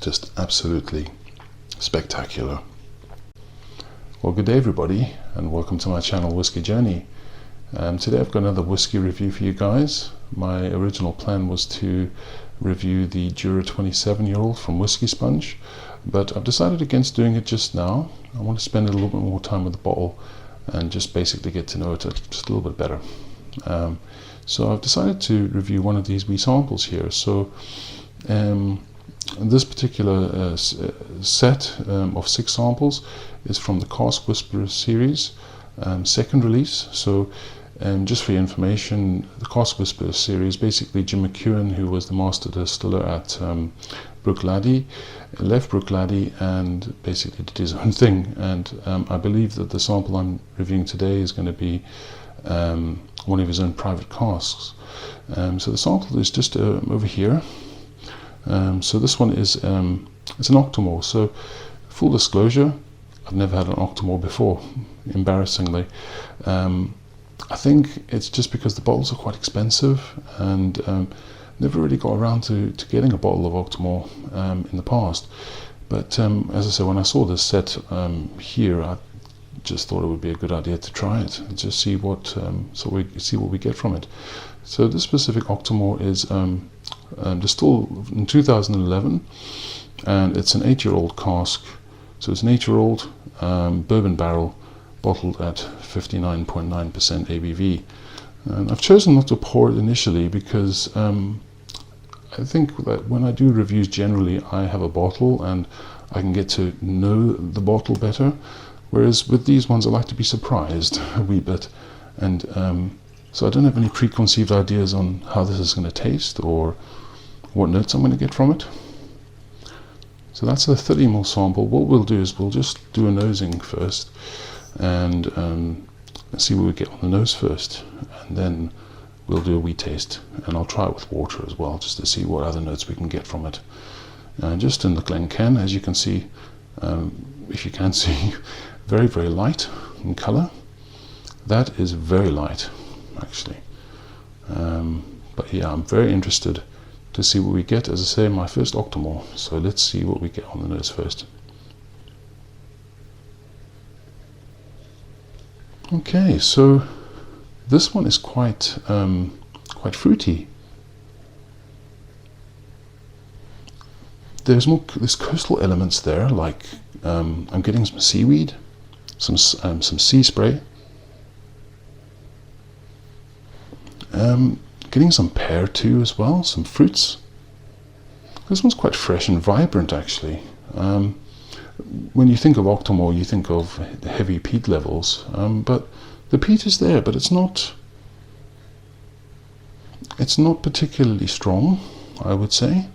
just absolutely spectacular. Well, good day everybody, and welcome to my channel Whisky Journey. Today I've got another whisky review for you guys. My original plan was to review the Jura 27-year-old from Whiskey Sponge, but I've decided against doing it just now. I want to spend a little bit more time with the bottle and just basically get to know it just a little bit better. So I've decided to review one of these wee samples here. So this particular set of 6 samples is from the Cask Whisperer series, second release. So just for your information, the Cask Whisperer series, basically Jim McEwan, who was the master distiller at Bruichladdich, left Bruichladdich and basically did his own thing. And I believe that the sample I'm reviewing today is going to be one of his own private casks. So the sample is just over here. So this one is it's an Octomore. So full disclosure, I've never had an Octomore before, embarrassingly. I think it's just because the bottles are quite expensive, and never really got around to getting a bottle of Octomore in the past. But as I said, when I saw this set here, I just thought it would be a good idea to try it and just see what we get from it. So this specific Octomore is distilled in 2011, and it's an 8-year-old cask. So it's an 8-year-old bourbon barrel bottled at 59.9% ABV. And I've chosen not to pour it initially because I think that when I do reviews, generally I have a bottle and I can get to know the bottle better. Whereas with these ones, I like to be surprised a wee bit, and so I don't have any preconceived ideas on how this is going to taste or what notes I'm going to get from it. So that's a 30ml sample. What we'll do is we'll just do a nosing first and see what we get on the nose first, and then we'll do a wee taste, and I'll try it with water as well, just to see what other notes we can get from it. Just in the Glencairn, as you can see, if you can see, very, very light in colour. That is very light, actually. But yeah, I'm very interested to see what we get. As I say, my first Octomore. So let's see what we get on the nose first. Okay, so this one is quite fruity. There's coastal elements there, like I'm getting some seaweed, some sea spray, getting some pear too as well, some fruits. This one's quite fresh and vibrant, actually. When you think of Octomore, you think of the heavy peat levels, but the peat is there, but it's not particularly strong, I would say.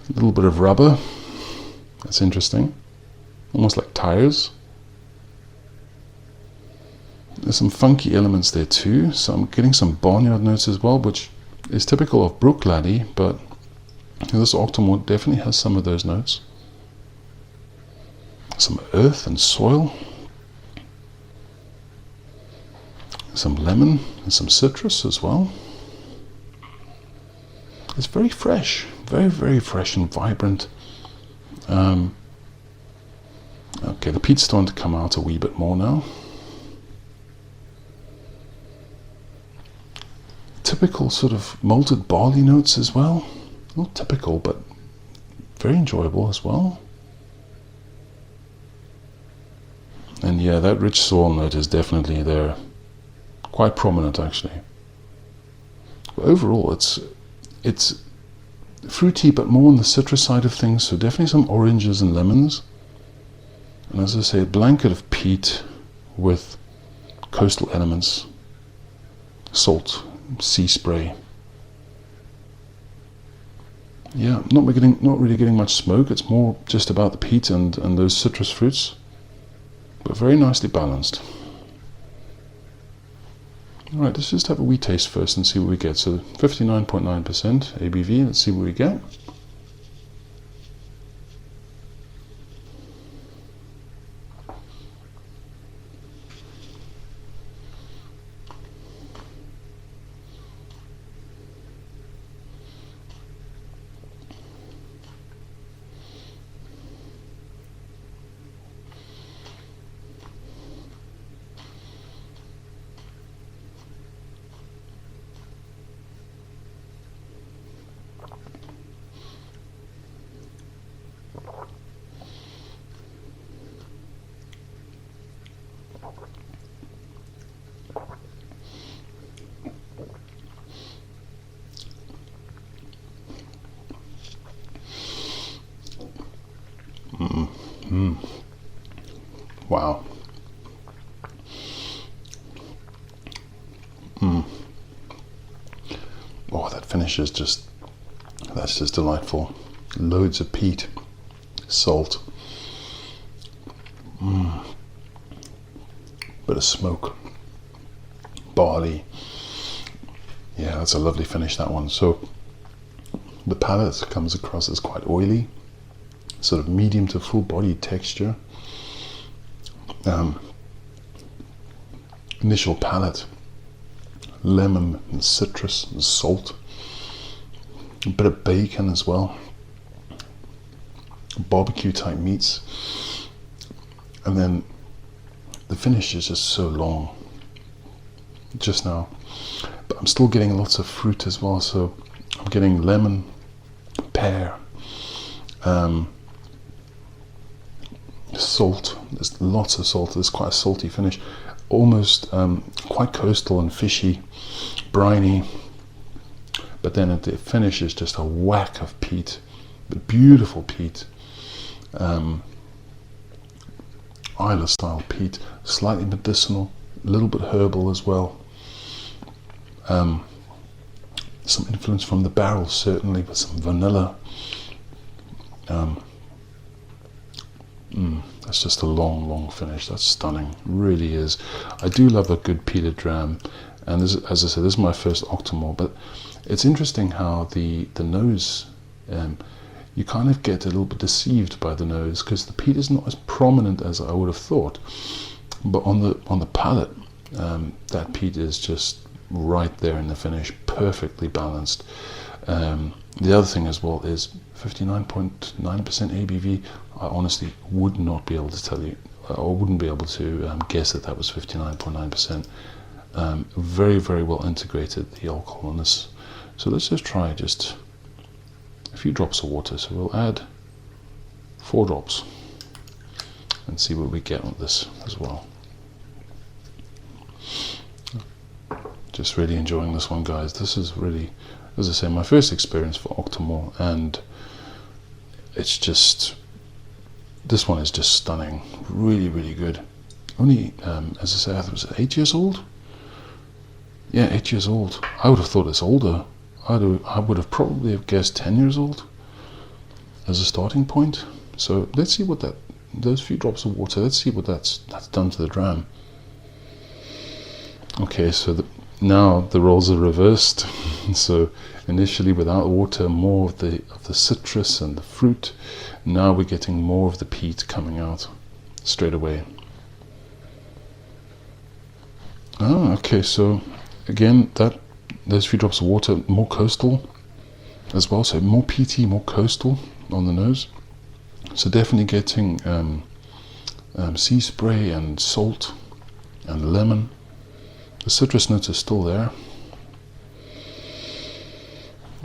A little bit of rubber, that's interesting, almost like tires. There's some funky elements there too, so I'm getting some barnyard notes as well, which is typical of Bruichladdich, but this Octomore definitely has some of those notes. Some earth and soil, some lemon and some citrus as well. It's very fresh, very, very fresh and vibrant. Okay, the peat's starting to come out a wee bit more now. Typical sort of malted barley notes as well. Not typical, but very enjoyable as well. And yeah, that rich soil note is definitely there. Quite prominent, actually. But overall, it's fruity, but more on the citrus side of things, so definitely some oranges and lemons. And as I say, a blanket of peat with coastal elements, salt, sea spray. Yeah, not really getting much smoke. It's more just about the peat and those citrus fruits, but very nicely balanced. Alright, let's just have a wee taste first and see what we get. So 59.9% ABV, let's see what we get. Wow. Oh, that finish is that's just delightful. Loads of peat, salt, bit of smoke, barley. Yeah, that's a lovely finish, that one. So the palate comes across as quite oily, sort of medium to full body texture. Initial palate, lemon and citrus and salt, a bit of bacon as well, barbecue type meats, and then the finish is just so long just now, but I'm still getting lots of fruit as well. So I'm getting lemon, pear, salt. There's lots of salt. There's quite a salty finish, almost quite coastal and fishy, briny, but then at the finish is just a whack of peat, but beautiful peat, Isla style peat, slightly medicinal, a little bit herbal as well, some influence from the barrel certainly, but some vanilla. That's just a long finish. That's stunning, really is. I do love a good peated dram, and this, as I said, this is my first Octomore, but it's interesting how the nose, you kind of get a little bit deceived by the nose because the peat is not as prominent as I would have thought, but on the palate, that peat is just right there in the finish, perfectly balanced. The other thing as well is 59.9% ABV. I honestly would not be able to tell you, or wouldn't be able to guess that was 59.9%. Very well integrated, the alcohol in this. So let's just try just a few drops of water. So we'll add 4 drops and see what we get with this as well. Just really enjoying this one, guys. This is really, as I say, my first experience for Octomore, and it's just, this one is just stunning. Really good. Only, as I say, I was 8 years old. Yeah, 8 years old. I would have thought it's older. I would have probably have guessed 10 years old as a starting point. So let's see what those few drops of water, let's see what that's done to the dram. Okay, so now the roles are reversed. So initially without water, more of the citrus and the fruit. Now we're getting more of the peat coming out straight away. Okay, so again, those few drops of water, more coastal as well, so more peaty, more coastal on the nose. So definitely getting sea spray and salt and lemon. The citrus notes are still there.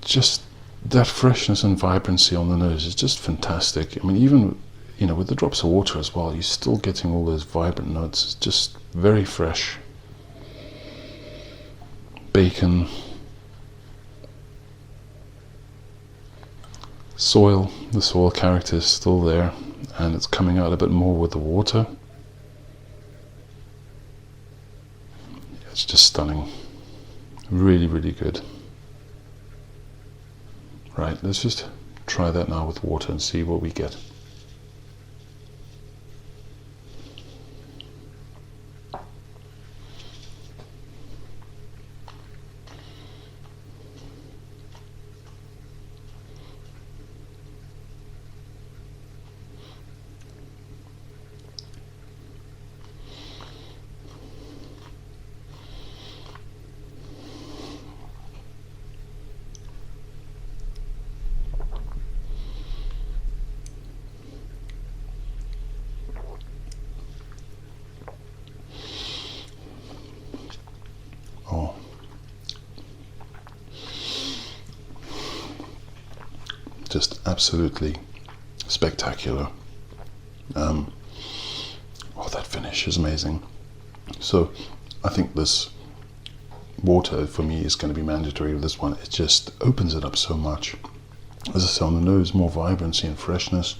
Just that freshness and vibrancy on the nose is just fantastic. I mean, even with the drops of water as well, you're still getting all those vibrant notes. It's just very fresh. Bacon, soil, the soil character is still there, and it's coming out a bit more with the water. It's just stunning. Really good. Right, let's just try that now with water and see what we get. Just absolutely spectacular. That finish is amazing. So I think this water for me is going to be mandatory with this one. It just opens it up so much. As I say, on the nose, more vibrancy and freshness,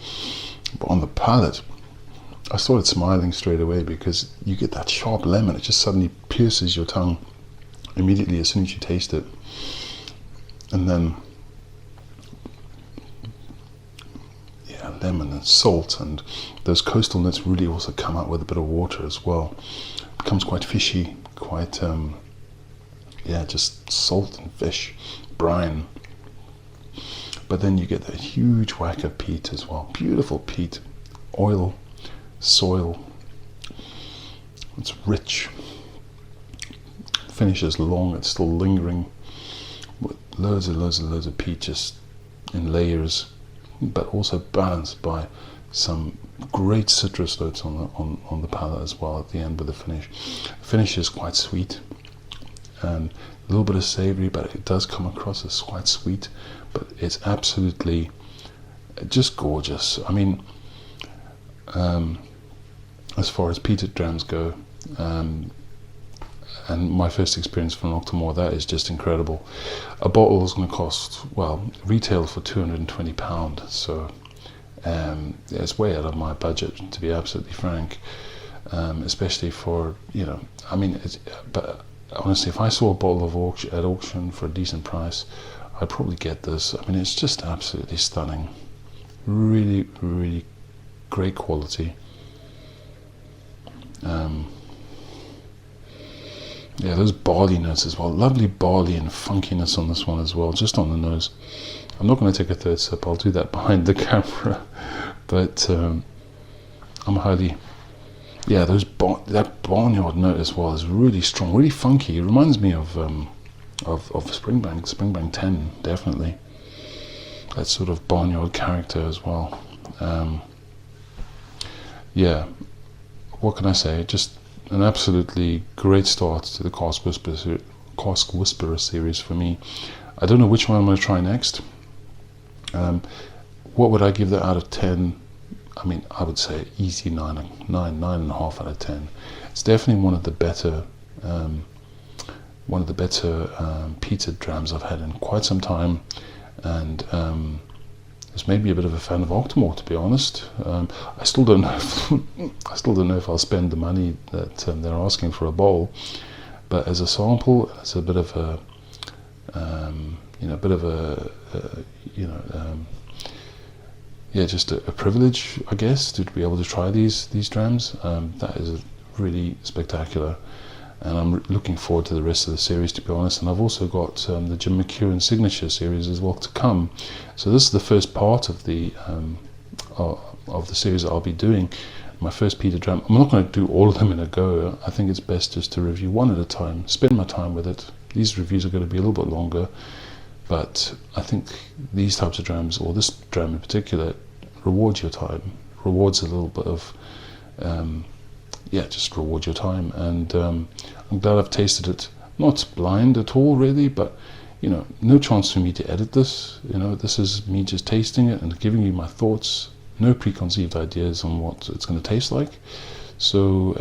but on the palate, I started smiling straight away because you get that sharp lemon. It just suddenly pierces your tongue immediately as soon as you taste it. And then, yeah, lemon and salt, and those coastal notes really also come out with a bit of water as well. It becomes quite fishy, quite, yeah, just salt and fish, brine. But then you get that huge whack of peat as well. Beautiful peat, oil, soil. It's rich. Finish is long, it's still lingering with loads of peat just in layers, but also balanced by some great citrus notes on the palate as well at the end with the finish. The finish is quite sweet and a little bit of savory, but it does come across as quite sweet, but it's absolutely just gorgeous. I mean, as far as peated drams go, and my first experience from Octomore, that is just incredible. A bottle is going to cost, well, retail for £220, so it's way out of my budget, to be absolutely frank, especially for, you know, I mean, but honestly, if I saw a bottle of at auction for a decent price, I'd probably get this. I mean, it's just absolutely stunning. Really, really great quality. Yeah, those barley notes as well. Lovely barley and funkiness on this one as well, just on the nose. I'm not going to take a third sip. I'll do that behind the camera. But I'm highly... Yeah, that barnyard note as well is really strong, really funky. It reminds me of Springbank 10, definitely. That sort of barnyard character as well. Yeah, what can I say? Just an absolutely great start to the Cask Whisperer series for me. I don't know which one I'm going to try next. What would I give that out of 10? I mean, I would say easy 9.5 out of 10. It's definitely one of the better peated drams I've had in quite some time, and it's made me a bit of a fan of Octomore, to be honest. I still don't know if I'll spend the money that they're asking for a bowl, but as a sample, it's a bit of a yeah, just a privilege, I guess, to be able to try these drams. That is really spectacular, and I'm looking forward to the rest of the series, to be honest. And I've also got the Jim McEwan signature series as well to come. So this is the first part of the series that I'll be doing. My first peated dram. I'm not going to do all of them in a go. I think it's best just to review one at a time, spend my time with it. These reviews are going to be a little bit longer, but I think these types of drams, or this dram in particular, rewards your time, rewards a little bit of just reward your time. And I'm glad I've tasted it, not blind at all really, but you know, no chance for me to edit this. You know, this is me just tasting it and giving you my thoughts, no preconceived ideas on what it's going to taste like. So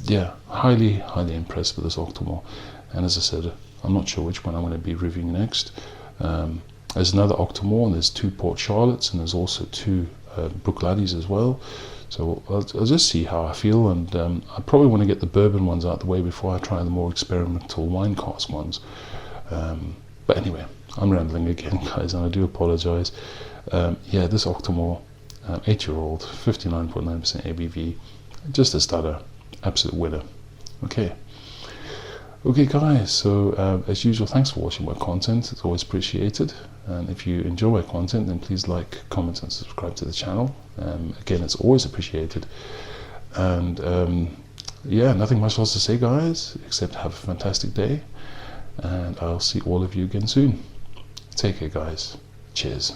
yeah, highly impressed with this Octomore. And as I said, I'm not sure which one I'm going to be reviewing next. There's another Octomore, and there's 2 Port Charlottes, and there's also 2 Bruichladdich as well. So I'll just see how I feel, and I probably want to get the bourbon ones out of the way before I try the more experimental wine cask ones. But anyway, I'm rambling again, guys, and I do apologize. Yeah, this Octomore, 8-year-old, 59.9% ABV, just a starter, absolute winner. Okay guys, so as usual, thanks for watching my content. It's always appreciated, and if you enjoy my content, then please like, comment and subscribe to the channel. Again, it's always appreciated. And yeah, nothing much else to say, guys, except have a fantastic day, and I'll see all of you again soon. Take care, guys. Cheers.